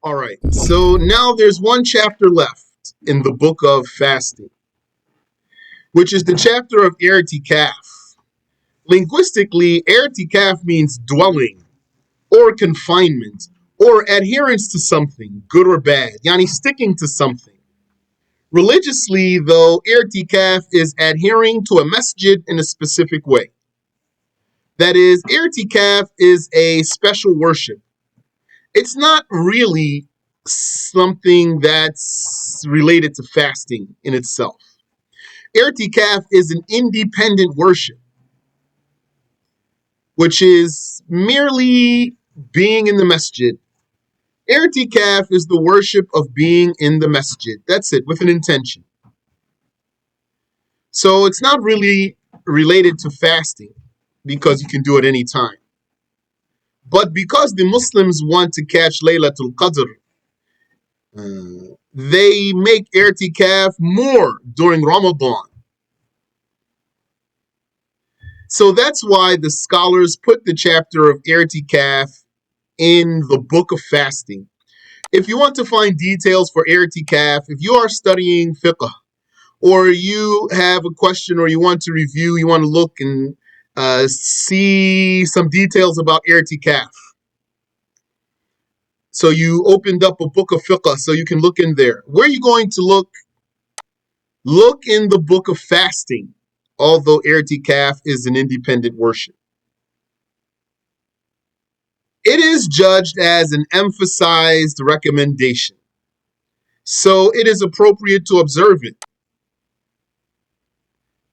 All right, so now there's one chapter left in the book of fasting, which is the chapter of tikaf. Linguistically, tikaf means dwelling or confinement or adherence to something, good or bad, yani sticking to something. Religiously, though, tikaf is adhering to a masjid in a specific way. That is, tikaf is a special worship. It's not really something that's related to fasting in itself. I'tikaf is an independent worship, which is merely being in the masjid. I'tikaf is the worship of being in the masjid. That's it, with an intention. So it's not really related to fasting because you can do it any time. But because the Muslims want to catch Laylatul Qadr, they make i'tikaf more during Ramadan. So that's why the scholars put the chapter of i'tikaf in the book of fasting. If you want to find details for i'tikaf, if you are studying fiqh, or you have a question, or you want to review, you want to look and see some details about i'tikaf. So you opened up a book of fiqh, so you can look in there. Where are you going to look? Look in the book of fasting, although i'tikaf is an independent worship. It is judged as an emphasized recommendation, so it is appropriate to observe it.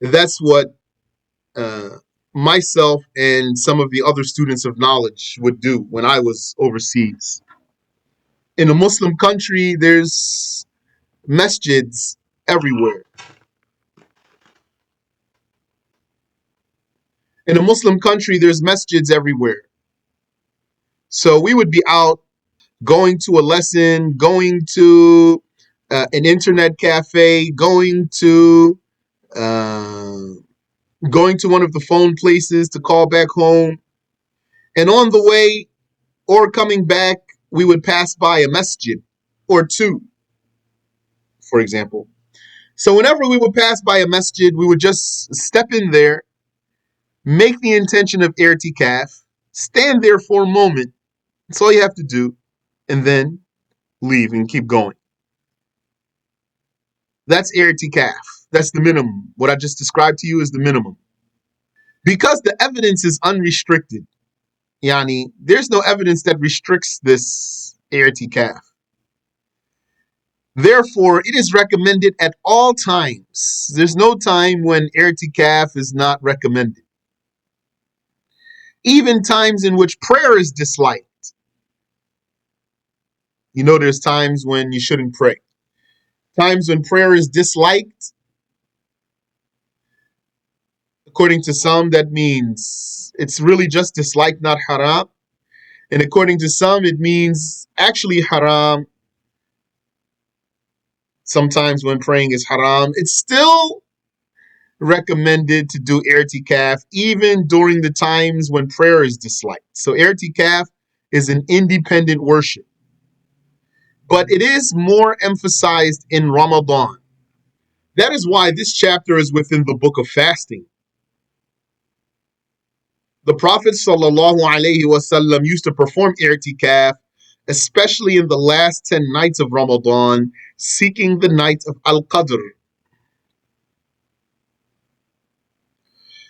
That's what uh, myself and some of the other students of knowledge would do when I was overseas. In a Muslim country, there's masjids everywhere. In a Muslim country, there's masjids everywhere. So we would be out going to a lesson, going to an internet cafe, uh, going to one of the phone places to call back home. And on the way or coming back, we would pass by a masjid or two, for example. So whenever we would pass by a masjid, we would just step in there, make the intention of i'tikaf, stand there for a moment. That's all you have to do, and then leave and keep going. That's i'tikaf. That's the minimum. What I just described to you is the minimum. Because the evidence is unrestricted, yani, there's no evidence that restricts this i'tikaf. Therefore, it is recommended at all times. There's no time when i'tikaf is not recommended. Even times in which prayer is disliked. You know, there's times when you shouldn't pray. Times when prayer is disliked. According to some, that means it's really just disliked, not haram. And according to some, it means actually haram. Sometimes when praying is haram, it's still recommended to do i'tikaf even during the times when prayer is disliked. So i'tikaf is an independent worship. But it is more emphasized in Ramadan. That is why this chapter is within the book of fasting. The Prophet ﷺ used to perform i'tikaf, especially in the last 10 nights of Ramadan, seeking the night of Al-Qadr.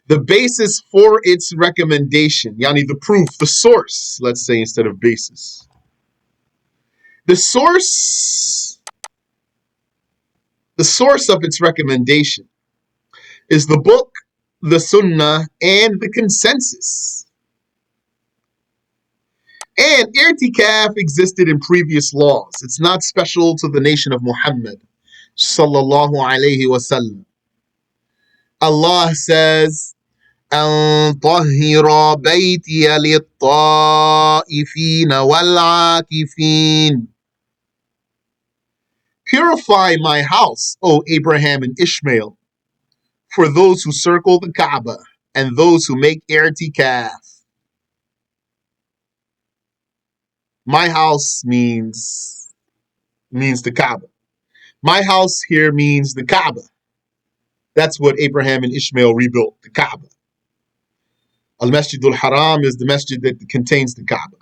The basis for its recommendation, yani the proof, the source, let's say instead of basis. The source of its recommendation is the book, the sunnah, and the consensus. And i'tikaf existed in previous laws. It's not special to the nation of Muhammad sallallahu alayhi wasallam. Allah says, أن طهر بيتي للطائفين والعاكفين. Purify my house, O Abraham and Ishmael, for those who circle the Kaaba and those who make i'tikaf. My house means means the Kaaba. My house here means the Kaaba. That's what Abraham and Ishmael rebuilt, the Kaaba. Al-Masjid al-Haram is the masjid that contains the Kaaba.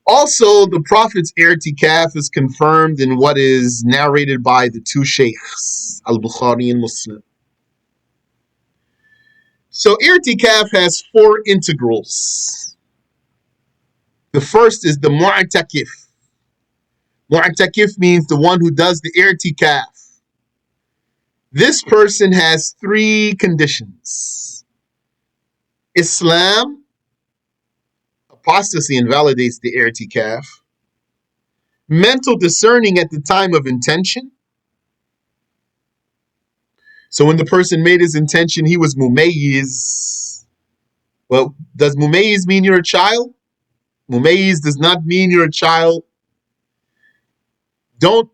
Also, the Prophet's i'tikaf is confirmed in what is narrated by the two sheikhs, Al-Bukhari and Muslim. So i'tikaf has four integrals. The first is the mu'takif. Mu'takif means the one who does the i'tikaf. This person has three conditions. Islam, apostasy invalidates the i'tikaf. Mental discerning at the time of intention. So when the person made his intention, he was mumayyiz. Well, does mumayyiz mean you're a child? Mumayyiz does not mean you're a child. Don't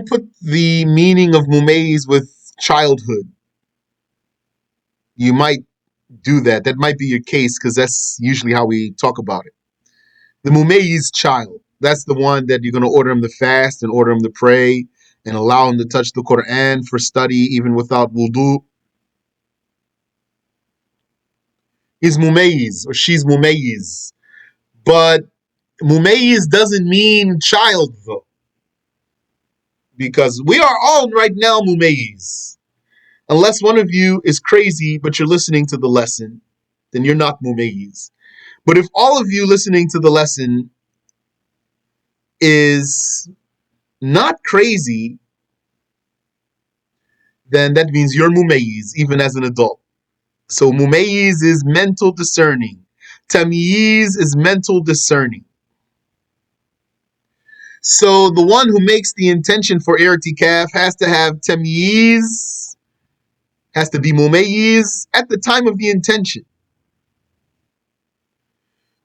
put the meaning of mumayyiz with childhood. You might do that. That might be your case because that's usually how we talk about it. The mumayyiz child, that's the one that you're going to order him to fast and order him to pray and allow him to touch the Quran for study even without wudu. He's mumayyiz or she's mumayyiz. But mumayyiz doesn't mean child though. Because we are all right now mumayyiz. Unless one of you is crazy but you're listening to the lesson, then you're not mumayyiz. But if all of you listening to the lesson is not crazy, then that means you're mumayyiz even as an adult. So mumayyiz is mental discerning. Tamyiz is mental discerning. So the one who makes the intention for i'tikaf has to have tamyiz, has to be mumayyiz at the time of the intention.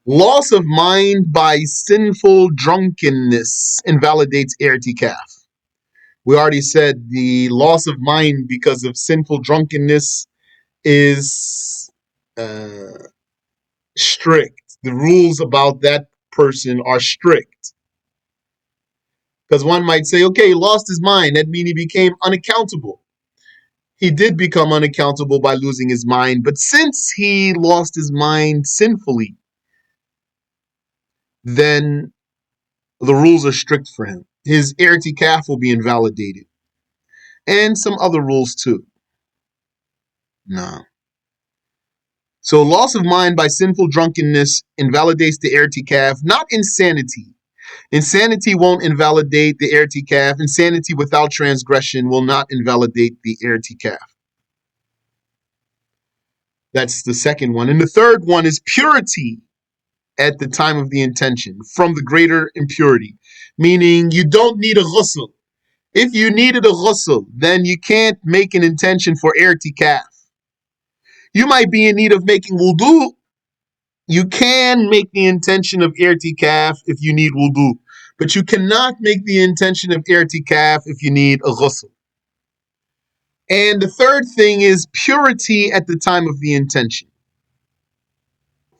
Loss of mind by sinful drunkenness invalidates i'tikaf. We already said the loss of mind because of sinful drunkenness is strict. The rules about that person are strict. Because one might say, okay, he lost his mind. That means he became unaccountable. He did become unaccountable by losing his mind. But since he lost his mind sinfully, then the rules are strict for him. His i'tikaf will be invalidated. And some other rules too. No. So loss of mind by sinful drunkenness invalidates the i'tikaf, not insanity. Insanity won't invalidate the i'tikaf. Insanity without transgression will not invalidate the i'tikaf. That's the second one. And the third one is purity at the time of the intention from the greater impurity, meaning you don't need a ghusl. If you needed a ghusl, then you can't make an intention for i'tikaf. You might be in need of making wudu. You can make the intention of i'tikaf if you need wudu, but you cannot make the intention of i'tikaf if you need a ghusl. And the third thing is purity at the time of the intention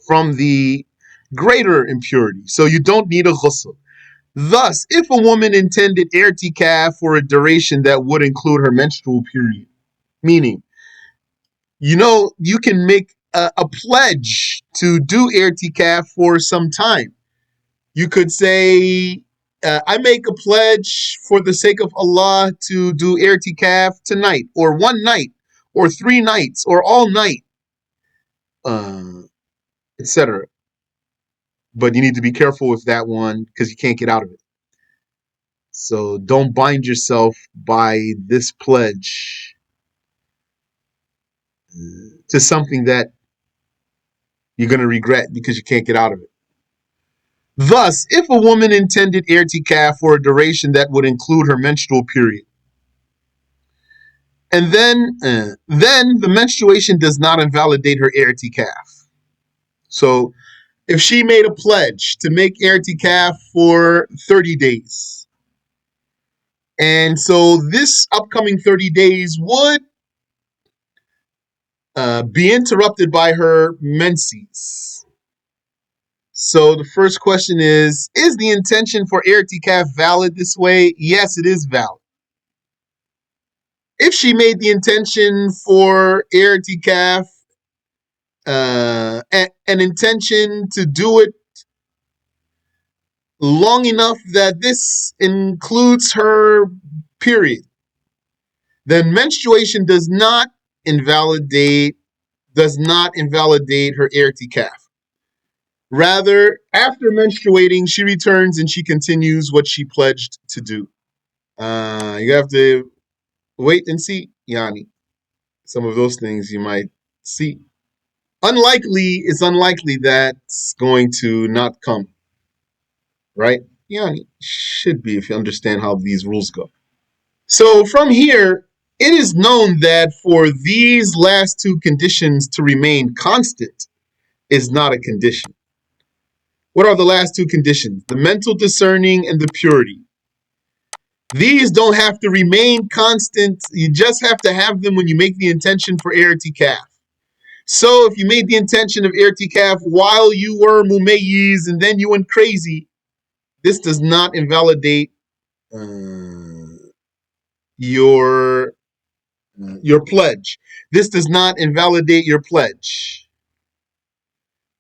from the greater impurity. So you don't need a ghusl. Thus, if a woman intended i'tikaf for a duration that would include her menstrual period, meaning, you can make a pledge to do i'tikaf for some time. You could say, I make a pledge for the sake of Allah to do i'tikaf tonight, or one night, or 3 nights, or all night, etc. But you need to be careful with that one because you can't get out of it. So don't bind yourself by this pledge to something that you're going to regret because you can't get out of it. Thus, if a woman intended i'tikaf for a duration that would include her menstrual period, and then the menstruation does not invalidate her i'tikaf. So if she made a pledge to make i'tikaf for 30 days, and so this upcoming 30 days would be interrupted by her menses. So the first question is the intention for i'tikaf valid this way? Yes, it is valid. If she made the intention for i'tikaf, an intention to do it long enough that this includes her period, then menstruation does not invalidate her i'tikaf. Rather, after menstruating, she returns and she continues what she pledged to do. You have to wait and see, Yani. Some of those things you might see. It's unlikely that's going to not come, right? Yani, should be if you understand how these rules go. So from here, it is known that for these last two conditions to remain constant is not a condition. What are the last two conditions? The mental discerning and the purity. These don't have to remain constant. You just have to have them when you make the intention for i'tikaf. So if you made the intention of i'tikaf while you were mumayyiz and then you went crazy, this does not invalidate your pledge. This does not invalidate your pledge.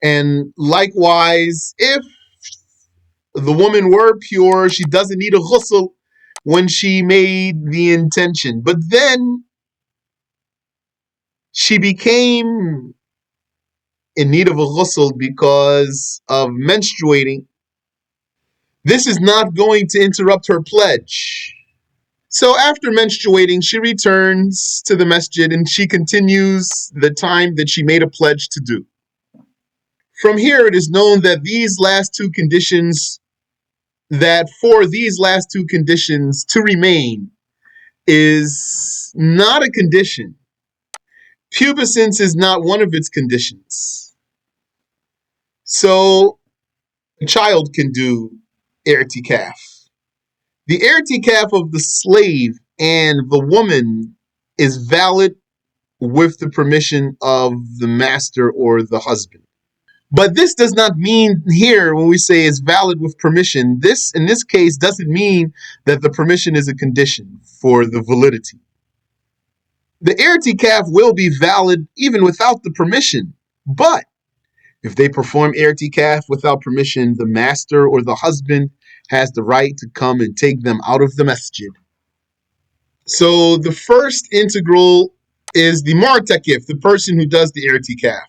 And likewise, if the woman were pure, she doesn't need a ghusl when she made the intention. But then she became in need of a ghusl because of menstruating. This is not going to interrupt her pledge. So after menstruating, she returns to the masjid and she continues the time that she made a pledge to do. From here, it is known that for these last two conditions to remain is not a condition. Pubescence is not one of its conditions. So a child can do i'tikaf. The i'tikaf of the slave and the woman is valid with the permission of the master or the husband. But this does not mean here when we say it's valid with permission, this in this case doesn't mean that the permission is a condition for the validity. The i'tikaf will be valid even without the permission, but if they perform i'tikaf without permission, the master or the husband has the right to come and take them out of the masjid. So the first integral is the mu'takif, the person who does the i'tikaf.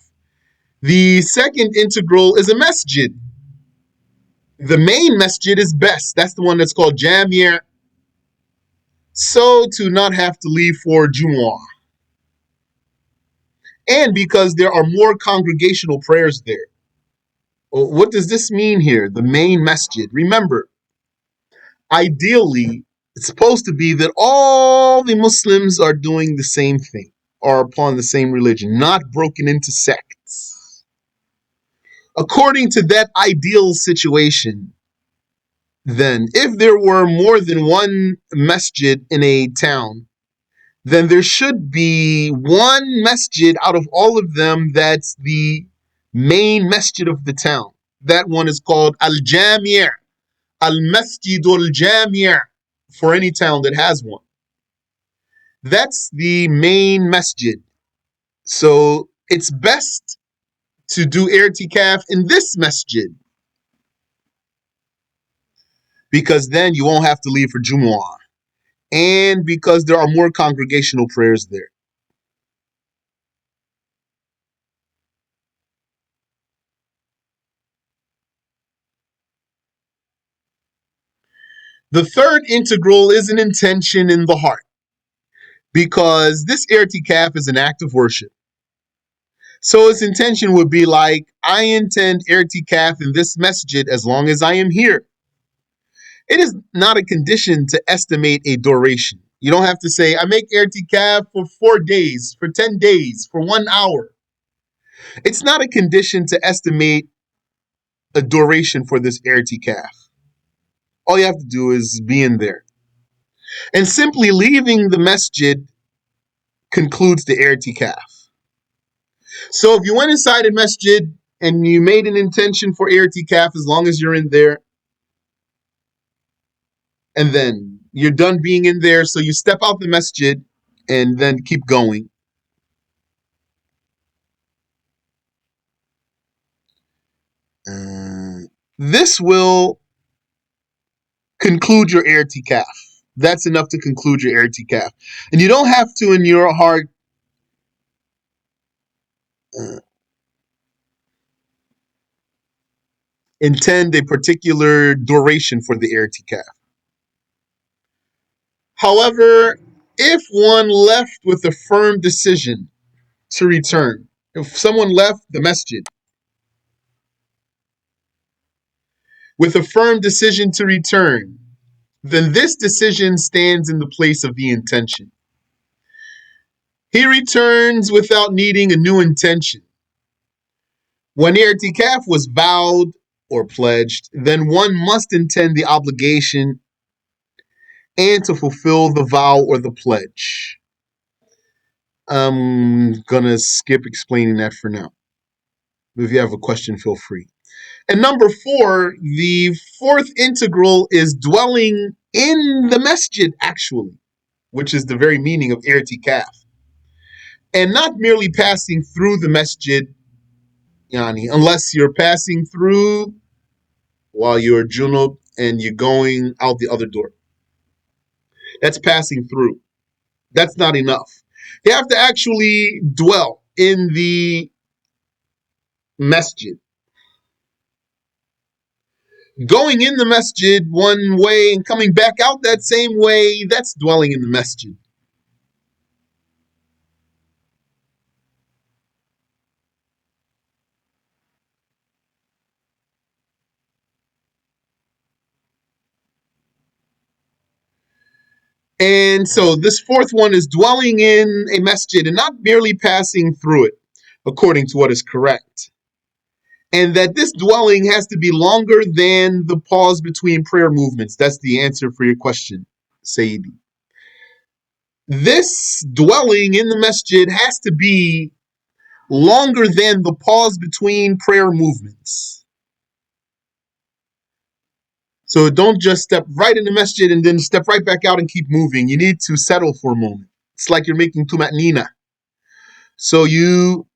The second integral is a masjid. The main masjid is best. That's the one that's called Jami'. So to not have to leave for Jumu'ah. And because there are more congregational prayers there. What does this mean here? The main masjid. Remember, ideally, it's supposed to be that all the Muslims are doing the same thing, are upon the same religion, not broken into sects. According to that ideal situation, then, if there were more than one masjid in a town, then there should be one masjid out of all of them that's the main masjid of the town. That one is called Al-Jami', Al-Masjidul Jami' for any town that has one. That's the main masjid. So it's best to do i'tikaf in this masjid, because then you won't have to leave for Jumu'ah, and because there are more congregational prayers there. The third integral is an intention in the heart, because this i'tikaf is an act of worship. So its intention would be like, I intend i'tikaf in this masjid as long as I am here. It is not a condition to estimate a duration. You don't have to say, I make i'tikaf for 4 days, for 10 days, for 1 hour. It's not a condition to estimate a duration for this i'tikaf. All you have to do is be in there. And simply leaving the masjid concludes the i'tikaf. So if you went inside a masjid and you made an intention for i'tikaf as long as you're in there, and then you're done being in there, so you step out the masjid and then keep going. This will conclude your i'tikaf. That's enough to conclude your i'tikaf. And you don't have to, in your heart, uh, intend a particular duration for the i'tikaf. However, if one left with a firm decision to return, if someone left the masjid with a firm decision to return, then this decision stands in the place of the intention. He returns without needing a new intention. When i'tikaf was vowed or pledged, then one must intend the obligation and to fulfill the vow or the pledge. I'm gonna skip explaining that for now. If you have a question, feel free. And number 4, the fourth integral is dwelling in the masjid, actually, which is the very meaning of i'tikaf, and not merely passing through the masjid, yani, unless you're passing through while you're junub and you're going out the other door. That's passing through. That's not enough. You have to actually dwell in the masjid. Going in the masjid one way and coming back out that same way, that's dwelling in the masjid. And so this fourth one is dwelling in a masjid and not merely passing through it, according to what is correct. And that this dwelling has to be longer than the pause between prayer movements. That's the answer for your question, Sayyidi. This dwelling in the masjid has to be longer than the pause between prayer movements. So don't just step right in the masjid and then step right back out and keep moving. You need to settle for a moment. It's like you're making tuma'nina. So you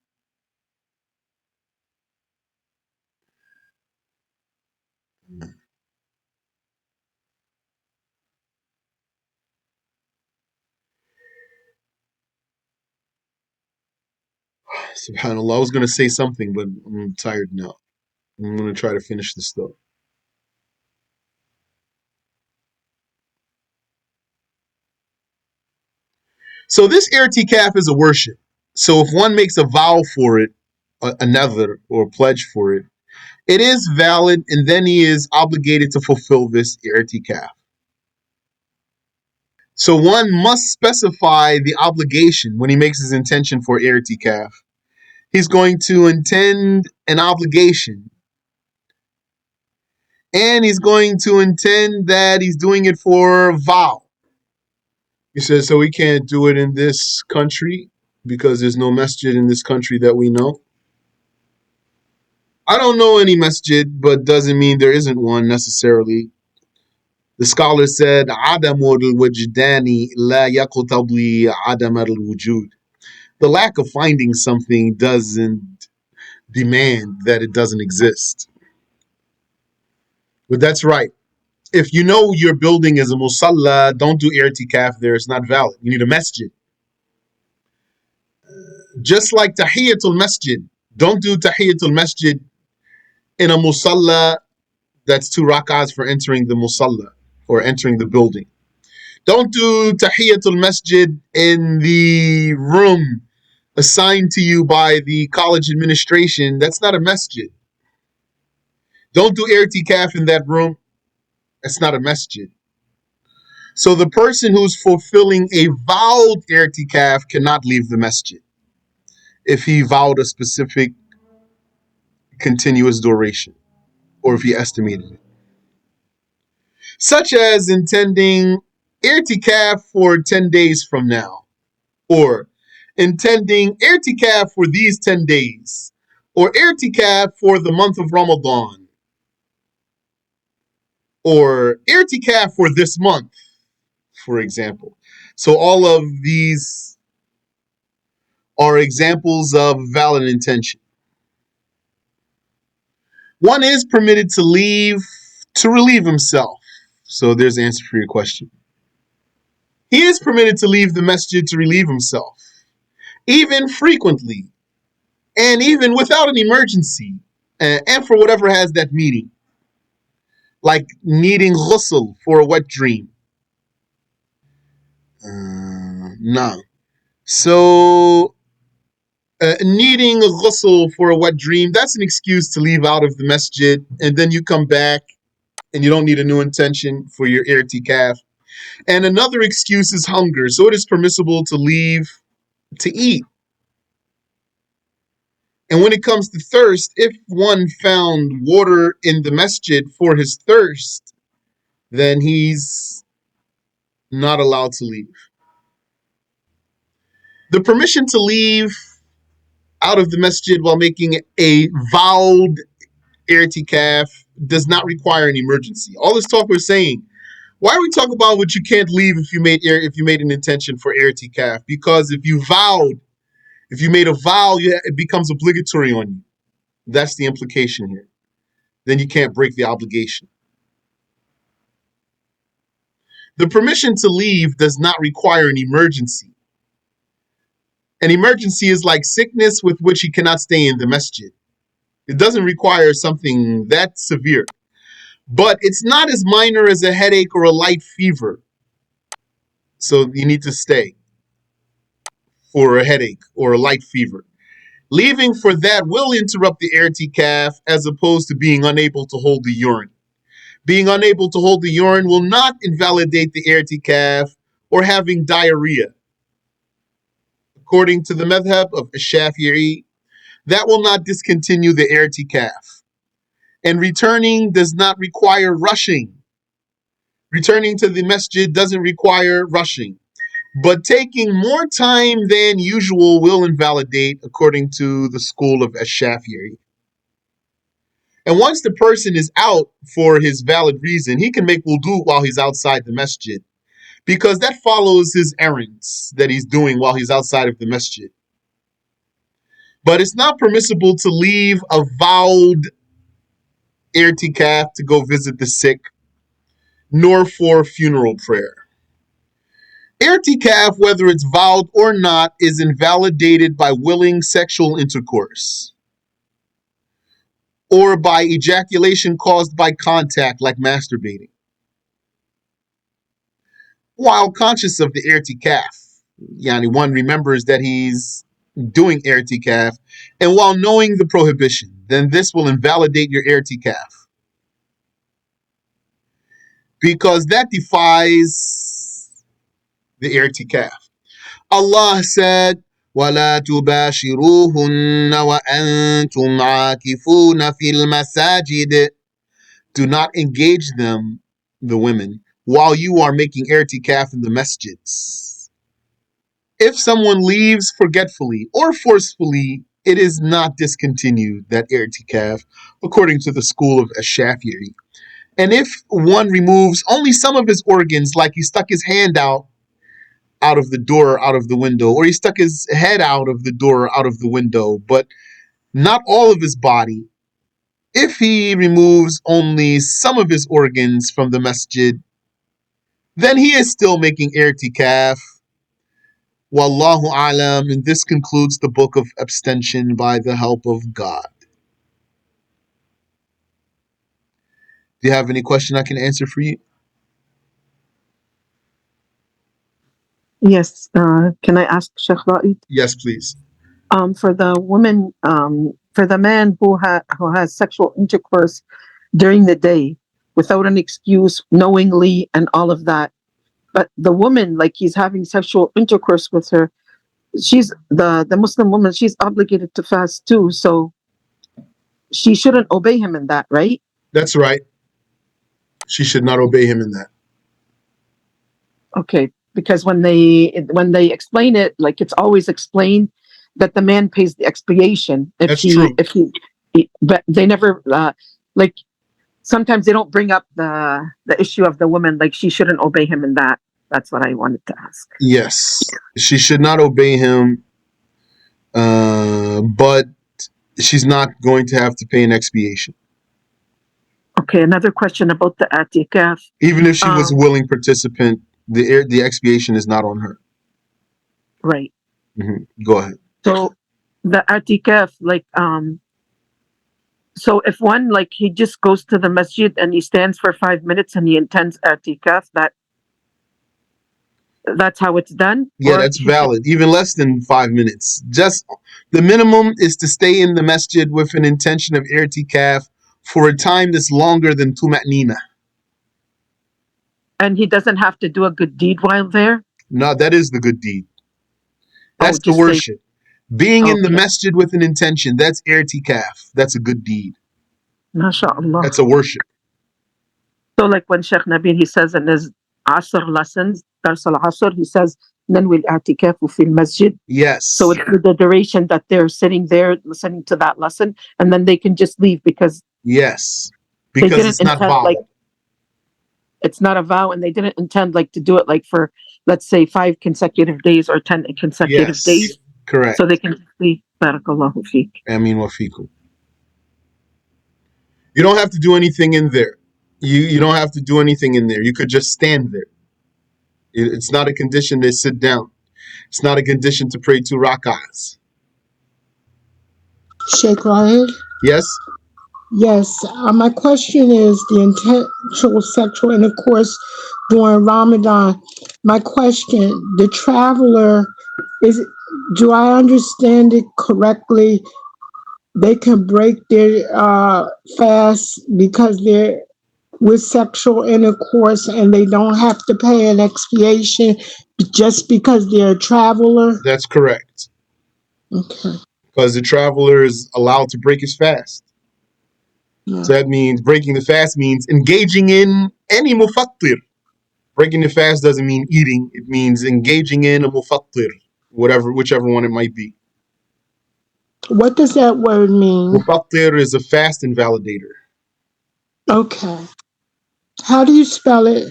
subhanallah, I was going to say something, but I'm tired now. I'm going to try to finish this though. So this i'tikaf is a worship. So if one makes a vow for it, a nether or a pledge for it, it is valid, and then he is obligated to fulfill this i'tikaf. So one must specify the obligation when he makes his intention for i'tikaf. He's going to intend an obligation, and he's going to intend that he's doing it for a vow. He says, so we can't do it in this country because there's no masjid in this country that we know. I don't know any masjid, but doesn't mean there isn't one necessarily. The scholar said, عدم الوجدان لا يقتضي عدم الوجود. The lack of finding something doesn't demand that it doesn't exist. But that's right. If you know your building is a musalla, don't do i'tikaf there. It's not valid. You need a masjid. Just like tahiyatul masjid. Don't do tahiyatul masjid in a musalla that's 2 rak'ahs for entering the musalla or entering the building. Don't do tahiyatul masjid in the room assigned to you by the college administration. That's not a masjid. Don't do i'tikaf in that room. That's not a masjid. So the person who's fulfilling a vowed i'tikaf cannot leave the masjid if he vowed a specific continuous duration or if he estimated it. Such as intending i'tikaf for 10 days from now, or intending i'tikaf for these 10 days, or i'tikaf for the month of Ramadan, or i'tikaf for this month, for example. So all of these are examples of valid intention. One is permitted to leave to relieve himself. So there's the answer for your question. He is permitted to leave the masjid to relieve himself, even frequently, and even without an emergency, and for whatever has that meaning, like needing ghusl for a wet dream. No. So, needing a ghusl for a wet dream, that's an excuse to leave out of the masjid, and then you come back and you don't need a new intention for your i'tikaf. And another excuse is hunger. So it is permissible to leave to eat. And when it comes to thirst, if one found water in the masjid for his thirst, then he's not allowed to leave. The permission to leave out of the masjid while making a vowed i'tikaf does not require an emergency. All this talk we're saying, why are we talking about what you can't leave if you made an intention for i'tikaf? Because if you made a vow, it becomes obligatory on you. That's the implication here. Then you can't break the obligation. The permission to leave does not require an emergency. An emergency is like sickness with which he cannot stay in the masjid. It doesn't require something that severe. But it's not as minor as a headache or a light fever. So you need to stay for a headache or a light fever. Leaving for that will interrupt the i'tikaf as opposed to being unable to hold the urine. Being unable to hold the urine will not invalidate the i'tikaf or having diarrhea. According to the madhab of Shafi'i, that will not discontinue the i'tikaf. And returning does not require rushing. Returning to the masjid doesn't require rushing. But taking more time than usual will invalidate, according to the school of Shafi'i. And once the person is out for his valid reason, he can make wudu while he's outside the masjid, because that follows his errands that he's doing while he's outside of the masjid. But it's not permissible to leave a vowed i'tikaf to go visit the sick, nor for funeral prayer. I'tikaf, whether it's vowed or not, is invalidated by willing sexual intercourse or by ejaculation caused by contact, like masturbating. While conscious of the i'tikaf, yani one remembers that he's doing i'tikaf, and while knowing the prohibition, then this will invalidate your i'tikaf, because that defies the i'tikaf. Allah said, وَلَا تُبَاشِرُوهُنَّ وَأَنْتُمْ عَاكِفُونَ فِي الْمَسَاجِدِ. Do not engage them, the women, while you are making i'tikaf in the masjids. If someone leaves forgetfully or forcefully, it is not discontinued, that i'tikaf, according to the school of Shafi'i. And if one removes only some of his organs, like he stuck his hand out of the door, out of the window, or he stuck his head out of the door, out of the window, but not all of his body, if he removes only some of his organs from the masjid, then he is still making i'tikaf. Wallahu alam, and this concludes the book of abstention by the help of God. Do you have any question I can answer for you? Yes. Can I ask Sheikh Ra'id? Yes, please. For the woman, for the man who has sexual intercourse during the day without an excuse, knowingly, and all of that, but the woman, like he's having sexual intercourse with her, she's the Muslim woman. She's obligated to fast too, so she shouldn't obey him in that, right? That's right. She should not obey him in that. Okay, because when they explain it, like it's always explained that the man pays the expiation That's true. but they never like sometimes they don't bring up the issue of the woman, like she shouldn't obey him in that. That's what I wanted to ask. Yes, she should not obey him, but she's not going to have to pay an expiation. Okay, another question about the atikaf. Even if she was a willing participant, the expiation is not on her. Right. Go ahead. So the atikaf, so if one, like, he just goes to the masjid and he stands for 5 minutes and he intends atikaf, that's how it's done? Yeah, that's valid. Even less than 5 minutes. Just the minimum is to stay in the masjid with an intention of i'tikaf for a time that's longer than tuma'nina. And he doesn't have to do a good deed while there? No, that is the good deed. That's the worship. Being in the masjid with an intention, that's i'tikaf. That's a good deed. MashaAllah. That's a worship. So like when Sheikh Nabil, he says in his Asr lessons, Dars al-Asr, he says, Nanwi al-i'tikafu fil masjid. Yes. So it's the duration that they're sitting there listening to that lesson, and then they can just leave because yes, because it's not vow. Like, it's not a vow, and they didn't intend like to do it like for, let's say, 5 consecutive days or 10 consecutive days. Correct. So they can leave. Barakallahu feek. Ameen wa feekum. You don't have to do anything in there. You don't have to do anything in there. You could just stand there. It's not a condition to sit down. It's not a condition to pray 2 rak'ahs. Sheikh Rahid? Yes? Yes. My question is the intentional sexual intercourse during Ramadan. My question, the traveler, do I understand it correctly? They can break their fast because they're with sexual intercourse and they don't have to pay an expiation just because they're a traveler? That's correct. Okay. Because the traveler is allowed to break his fast. Yeah. So that means breaking the fast means engaging in any mufattir. Breaking the fast doesn't mean eating. It means engaging in a mufattir, whichever one it might be. What does that word mean? Mufattir is a fast invalidator. Okay. How do you spell it?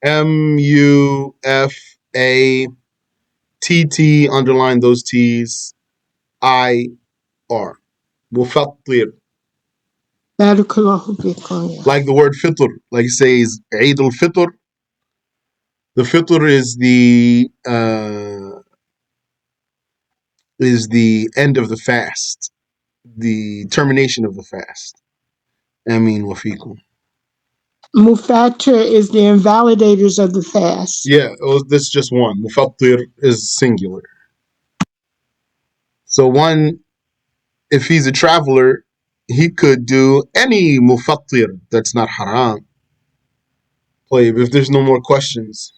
Mufatt, underline those T's, IR. Mufattir. Like the word fitr, like it says Eid al-Fitr. The fitr is the end of the fast, the termination of the fast. Ameen wa feekum. Mufattir is the invalidators of the fast. Yeah, this is just one. Mufattir is singular. So one, if he's a traveler, he could do any mufattir that's not haram. If there's no more questions.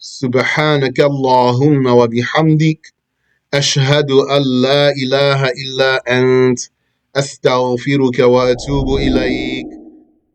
Subhanaka Allahumma wa bihamdik. Ashhadu an la ilaha illa ant. Astaghfiruka wa atubu ilayk.